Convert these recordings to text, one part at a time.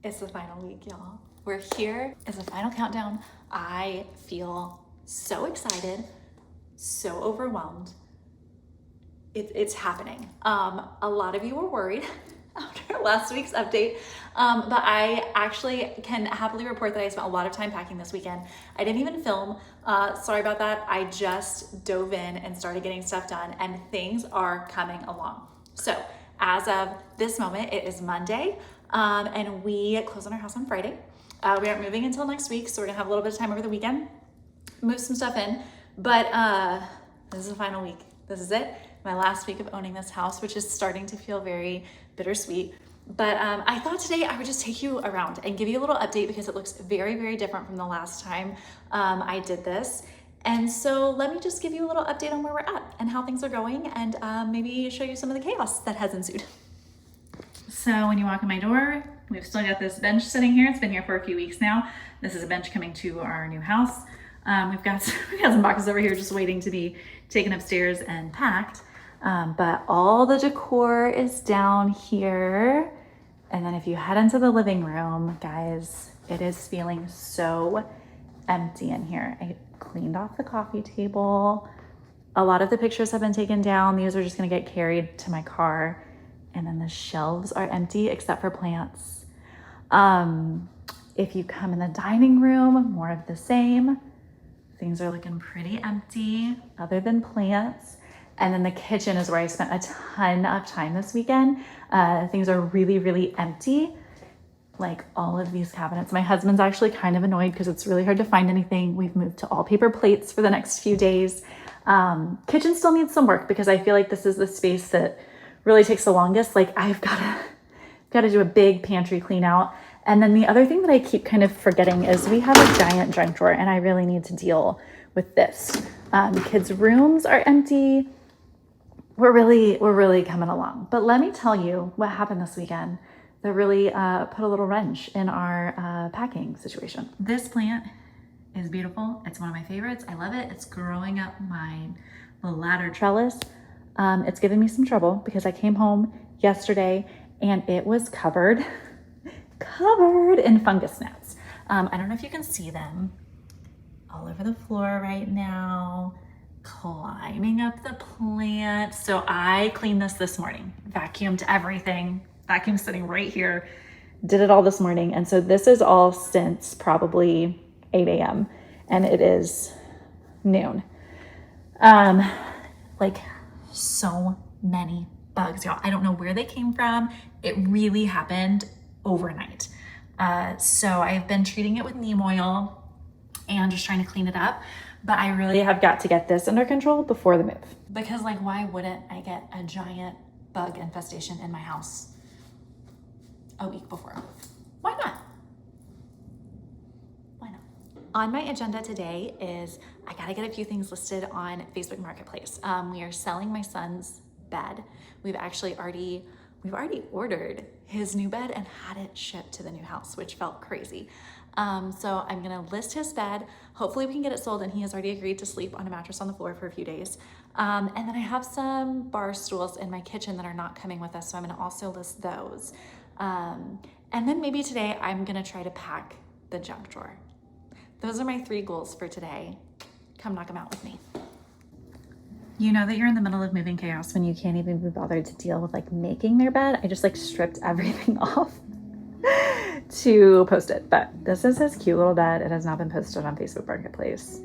It's the final week, y'all. We're here. It's the final countdown. I feel so excited, so overwhelmed. It's happening. A lot of you were worried after last week's update, but I actually can happily report that I spent a lot of time packing this weekend. I didn't even film. Sorry about that. I just dove in and started getting stuff done, and things are coming along. So as of this moment, it is Monday, and we close on our house on Friday. We aren't moving until next week, so we're gonna have a little bit of time over the weekend, move some stuff in, but this is the final week. This is it. My last week of owning this house, which is starting to feel very bittersweet. But I thought today I would just take you around and give you a little update because it looks very, very different from the last time I did this. And so let me just give you a little update on where we're at and how things are going, and maybe show you some of the chaos that has ensued. So when you walk in my door, we've still got this bench sitting here. It's been here for a few weeks now. This is a bench coming to our new house. We've got some boxes over here just waiting to be taken upstairs and packed. But all the decor is down here. And then if you head into the living room, guys, it is feeling so empty in here. I cleaned off the coffee table. A lot of the pictures have been taken down. These are just gonna get carried to my car. And then the shelves are empty except for plants. If you come in the dining room, more of the same. Things are looking pretty empty other than plants. And then the kitchen is where I spent a ton of time this weekend. Things are really, really empty. Like all of these cabinets. My husband's actually kind of annoyed because it's really hard to find anything. We've moved to all paper plates for the next few days. Kitchen still needs some work because I feel like this is the space that really takes the longest. Like I've got to do a big pantry clean out. And then the other thing that I keep kind of forgetting is we have a giant junk drawer, and I really need to deal with this. Kids' rooms are empty. We're really coming along. But let me tell you what happened this weekend that really put a little wrench in our packing situation. This plant is beautiful. It's one of my favorites. I love it. It's growing up my ladder trellis. It's given me some trouble because I came home yesterday and it was covered in fungus gnats. I don't know if you can see them all over the floor right now, climbing up the plant. So I cleaned this morning, vacuumed everything, vacuum sitting right here, did it all this morning. And so this is all since probably 8 a.m. and it is noon. Like so many bugs, y'all. I don't know where they came from. It really happened overnight. So I've been treating it with neem oil and just trying to clean it up, but I really have got to get this under control before the move. Because like, why wouldn't I get a giant bug infestation in my house a week before I move? Why not? Why not? On my agenda today is I gotta get a few things listed on Facebook Marketplace. We are selling my son's bed. We've already ordered his new bed and had it shipped to the new house, which felt crazy. So I'm gonna list his bed. Hopefully we can get it sold, and he has already agreed to sleep on a mattress on the floor for a few days. And then I have some bar stools in my kitchen that are not coming with us, so I'm gonna also list those. And then maybe today I'm gonna try to pack the junk drawer. Those are my 3 goals for today. Come knock them out with me. You know that you're in the middle of moving chaos when you can't even be bothered to deal with like making their bed. I just like stripped everything off to post it. But this is his cute little bed. It has not been posted on Facebook Marketplace.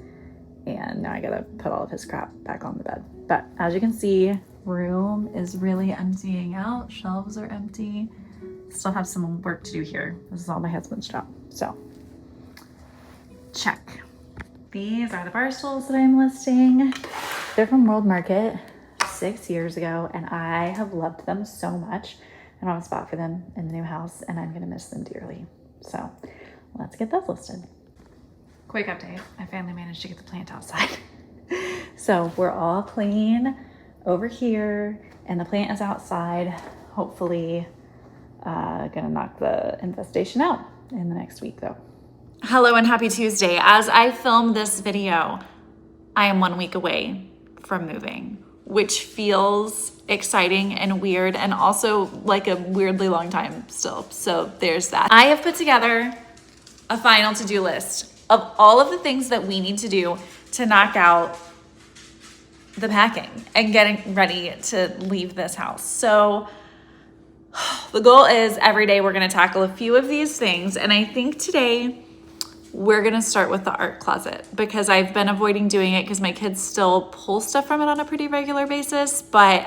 And now I gotta put all of his crap back on the bed. But as you can see, room is really emptying out. Shelves are empty. Still have some work to do here. This is all my husband's job. So check. These are the bar stools that I'm listing. They're from World Market 6 years ago, and I have loved them so much. I don't have a spot for them in the new house, and I'm gonna miss them dearly. So let's get those listed. Quick update, I finally managed to get the plant outside. So we're all clean over here, and the plant is outside. Hopefully gonna knock the infestation out in the next week though. Hello and happy Tuesday. As I film this video, I am 1 week away from moving. which feels exciting and weird and also like a weirdly long time still. So there's that. I have put together a final to-do list of all of the things that we need to do to knock out the packing and getting ready to leave this house. So the goal is every day we're going to tackle a few of these things. And I think today we're going to start with the art closet because I've been avoiding doing it because my kids still pull stuff from it on a pretty regular basis. But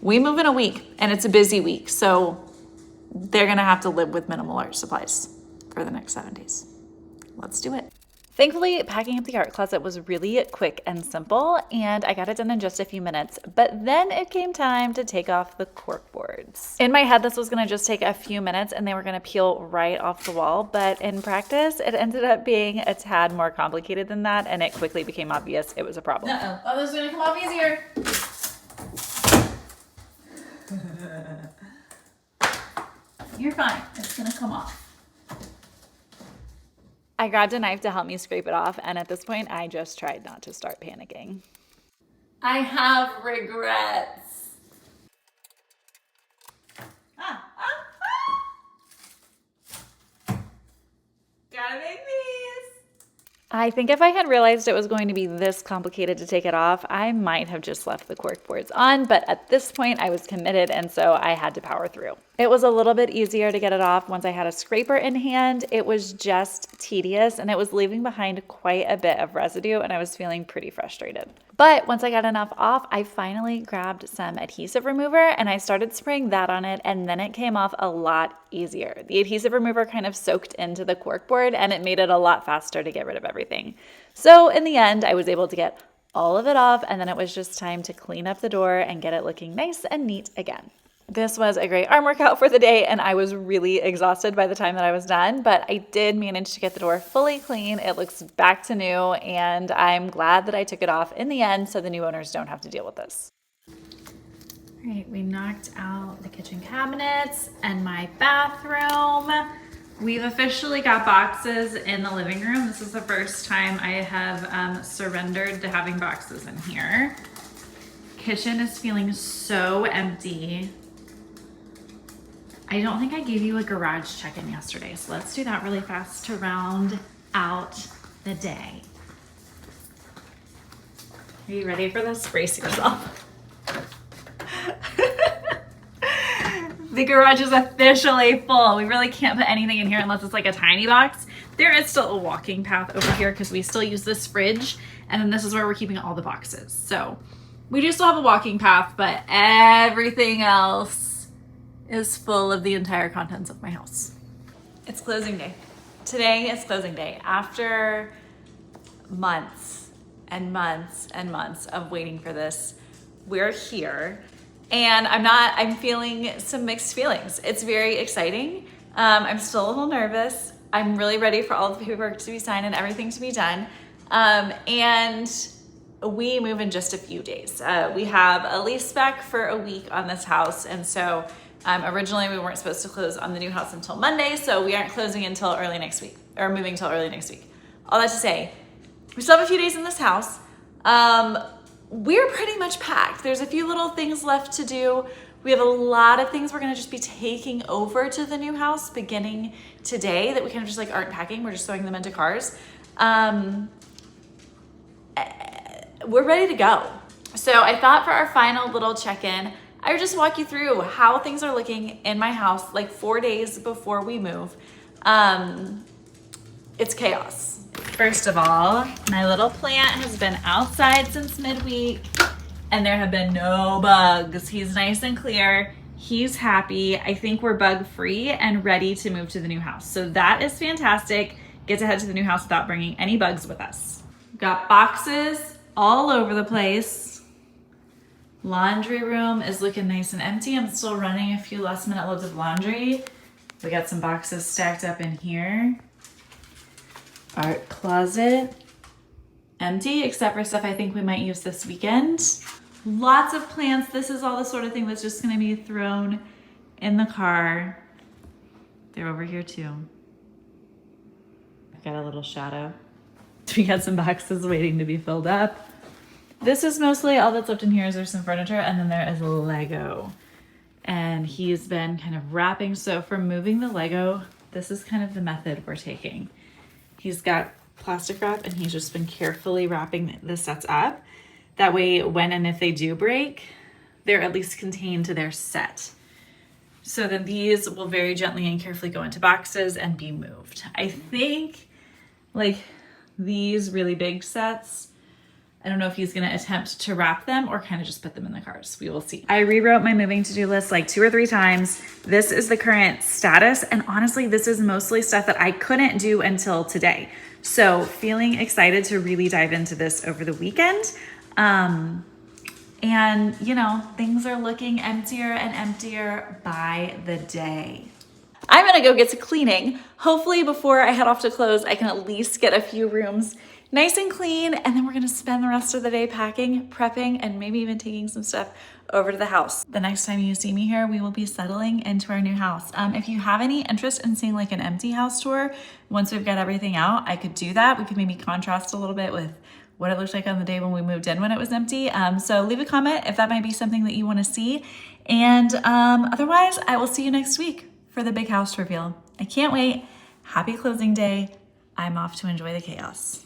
we move in a week and it's a busy week. So they're going to have to live with minimal art supplies for the next 7 days. Let's do it. Thankfully, packing up the art closet was really quick and simple, and I got it done in just a few minutes, but then it came time to take off the cork boards. In my head, this was gonna just take a few minutes and they were gonna peel right off the wall, but in practice, it ended up being a tad more complicated than that, and it quickly became obvious it was a problem. Oh, this is gonna come off easier. You're fine, it's gonna come off. I grabbed a knife to help me scrape it off, and at this point, I just tried not to start panicking. I have regrets. Gotta make these. I think if I had realized it was going to be this complicated to take it off, I might have just left the cork boards on, but at this point I was committed and so I had to power through. It was a little bit easier to get it off once I had a scraper in hand. It was just tedious and it was leaving behind quite a bit of residue and I was feeling pretty frustrated. But once I got enough off, I finally grabbed some adhesive remover and I started spraying that on it, and then it came off a lot easier. The adhesive remover kind of soaked into the cork board and it made it a lot faster to get rid of everything. So in the end, I was able to get all of it off, and then it was just time to clean up the door and get it looking nice and neat again. This was a great arm workout for the day, and I was really exhausted by the time that I was done, but I did manage to get the door fully clean. It looks back to new, and I'm glad that I took it off in the end so the new owners don't have to deal with this. All right, we knocked out the kitchen cabinets and my bathroom. We've officially got boxes in the living room. This is the first time I have surrendered to having boxes in here. Kitchen is feeling so empty. I don't think I gave you a garage check-in yesterday, so let's do that really fast to round out the day. Are you ready for this? Brace yourself. The garage is officially full. We really can't put anything in here unless it's like a tiny box. There is still a walking path over here because we still use this fridge, and then this is where we're keeping all the boxes. So we do still have a walking path, but everything else is full of the entire contents of my house. It's closing day. Today is closing day. After months and months and months of waiting for this, we're here. And I'm feeling some mixed feelings. It's very exciting. I'm still a little nervous. I'm really ready for all the paperwork to be signed and everything to be done. And we move in just a few days. We have a lease back for a week on this house. And so originally we weren't supposed to close on the new house until Monday. So we aren't closing until early next week, or moving until early next week. All that to say, we still have a few days in this house. We're pretty much packed. There's a few little things left to do. We have a lot of things we're gonna just be taking over to the new house beginning today that we kind of just like aren't packing. We're just throwing them into cars. We're ready to go. So I thought for our final little check-in, I would just walk you through how things are looking in my house like 4 days before we move. It's chaos. First of all, my little plant has been outside since midweek and there have been no bugs. He's nice and clear. He's happy. I think we're bug free and ready to move to the new house. So that is fantastic. Get to head to the new house without bringing any bugs with us. We've got boxes all over the place. Laundry room is looking nice and empty. I'm still running a few last minute loads of laundry. We got some boxes stacked up in here. Art closet, empty except for stuff I think we might use this weekend. Lots of plants. This is all the sort of thing that's just gonna be thrown in the car. They're over here too. I've got a little shadow. We got some boxes waiting to be filled up. This is mostly all that's left in here. Is there's some furniture, and then there is Lego. And he's been kind of wrapping. So for moving the Lego, this is kind of the method we're taking. He's got plastic wrap and he's just been carefully wrapping the sets up. That way, when and if they do break, they're at least contained to their set. So then these will very gently and carefully go into boxes and be moved. I think like these really big sets, I don't know if he's gonna attempt to wrap them or kind of just put them in the cars. We will see. I rewrote my moving to-do list like 2 or 3 times. This is the current status. And honestly, this is mostly stuff that I couldn't do until today. So feeling excited to really dive into this over the weekend. And you know, things are looking emptier and emptier by the day. I'm gonna go get to cleaning. Hopefully before I head off to close, I can at least get a few rooms nice and clean, and then we're gonna spend the rest of the day packing, prepping, and maybe even taking some stuff over to the house. The next time you see me here, we will be settling into our new house. If you have any interest in seeing like an empty house tour, once we've got everything out, I could do that. We could maybe contrast a little bit with what it looked like on the day when we moved in when it was empty. So leave a comment if that might be something that you wanna see. And otherwise, I will see you next week for the big house reveal. I can't wait. Happy closing day. I'm off to enjoy the chaos.